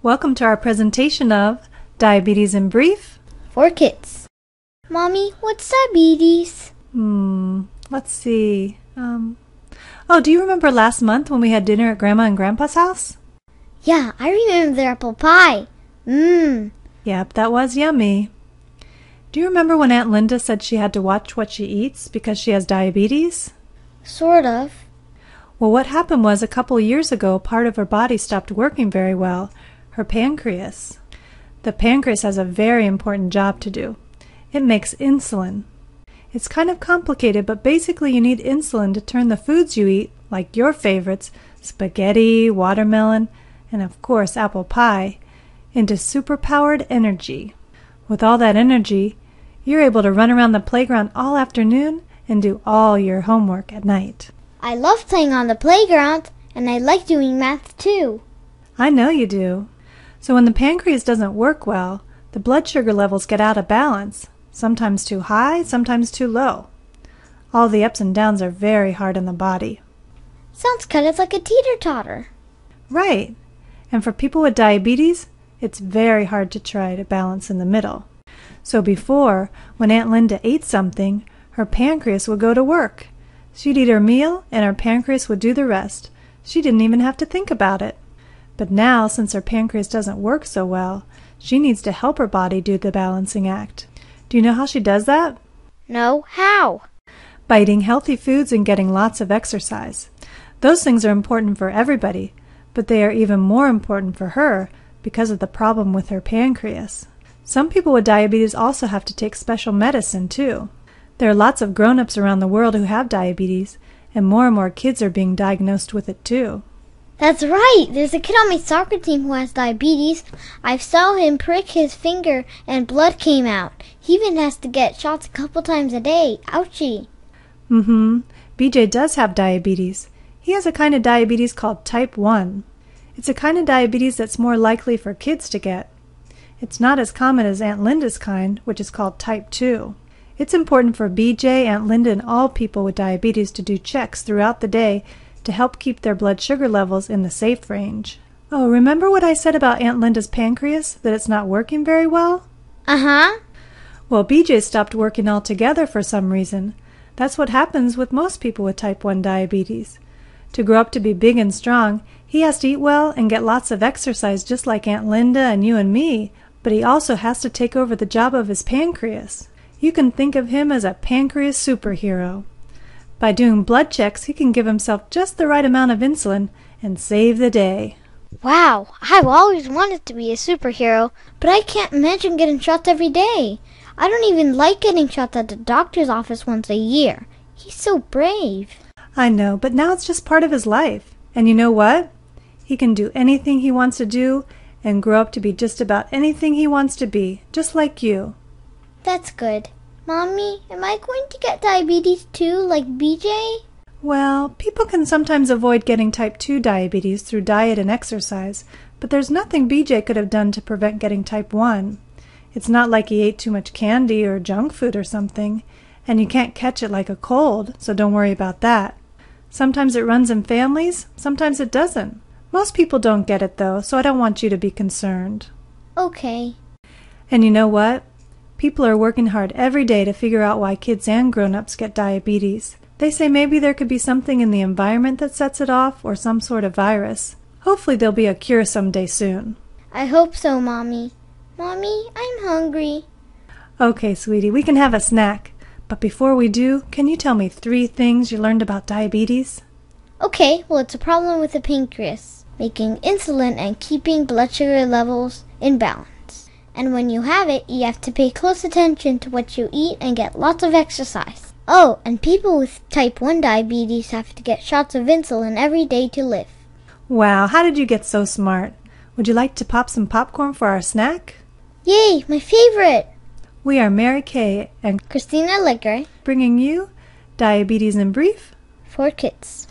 Welcome to our presentation of Diabetes in Brief for Kids. Mommy, what's diabetes? Let's see. Do you remember last month when we had dinner at Grandma and Grandpa's house? Yeah, I remember their apple pie. Yep, that was yummy. Do you remember when Aunt Linda said she had to watch what she eats because she has diabetes? Sort of. Well, what happened was a couple years ago, part of her body stopped working very well, her pancreas. The pancreas has a very important job to do. It makes insulin. It's kind of complicated, but basically you need insulin to turn the foods you eat, like your favorites, spaghetti, watermelon, and of course apple pie, into superpowered energy. With all that energy, you're able to run around the playground all afternoon and do all your homework at night. I love playing on the playground, and I like doing math too. I know you do. So when the pancreas doesn't work well, the blood sugar levels get out of balance, sometimes too high, sometimes too low. All the ups and downs are very hard on the body. Sounds kind of like a teeter-totter. Right. And for people with diabetes, it's very hard to try to balance in the middle. So before, when Aunt Linda ate something, her pancreas would go to work. She'd eat her meal, and her pancreas would do the rest. She didn't even have to think about it. But now, since her pancreas doesn't work so well, she needs to help her body do the balancing act. Do you know how she does that? No, how? By eating healthy foods and getting lots of exercise. Those things are important for everybody, but they are even more important for her because of the problem with her pancreas. Some people with diabetes also have to take special medicine, too. There are lots of grown-ups around the world who have diabetes, and more kids are being diagnosed with it, too. That's right! There's a kid on my soccer team who has diabetes. I saw him prick his finger and blood came out. He even has to get shots a couple times a day. Ouchie! BJ does have diabetes. He has a kind of diabetes called type 1. It's a kind of diabetes that's more likely for kids to get. It's not as common as Aunt Linda's kind, which is called type 2. It's important for BJ, Aunt Linda, and all people with diabetes to do checks throughout the day to help keep their blood sugar levels in the safe range. Oh, remember what I said about Aunt Linda's pancreas, that it's not working very well? Well, BJ stopped working altogether for some reason. That's what happens with most people with type 1 diabetes. To grow up to be big and strong, he has to eat well and get lots of exercise just like Aunt Linda and you and me, but he also has to take over the job of his pancreas. You can think of him as a pancreas superhero. By doing blood checks, he can give himself just the right amount of insulin and save the day. Wow, I've always wanted to be a superhero, but I can't imagine getting shots every day. I don't even like getting shots at the doctor's office once a year. He's so brave. I know, but now it's just part of his life. And you know what? He can do anything he wants to do and grow up to be just about anything he wants to be, just like you. That's good. Mommy, am I going to get diabetes too, like BJ? Well, people can sometimes avoid getting type 2 diabetes through diet and exercise, but there's nothing BJ could have done to prevent getting type 1. It's not like he ate too much candy or junk food or something, and you can't catch it like a cold, so don't worry about that. Sometimes it runs in families, sometimes it doesn't. Most people don't get it though, so I don't want you to be concerned. Okay. And you know what? People are working hard every day to figure out why kids and grown-ups get diabetes. They say maybe there could be something in the environment that sets it off, or some sort of virus. Hopefully there'll be a cure someday soon. I hope so, Mommy. Mommy, I'm hungry. Okay, sweetie, we can have a snack. But before we do, can you tell me 3 things you learned about diabetes? Okay, well, it's a problem with the pancreas, making insulin and keeping blood sugar levels in balance. And when you have it, you have to pay close attention to what you eat and get lots of exercise. Oh, and people with type 1 diabetes have to get shots of insulin every day to live. Wow, how did you get so smart? Would you like to pop some popcorn for our snack? Yay, my favorite! We are Mary Kay and Christina Legre, bringing you Diabetes in Brief for Kids.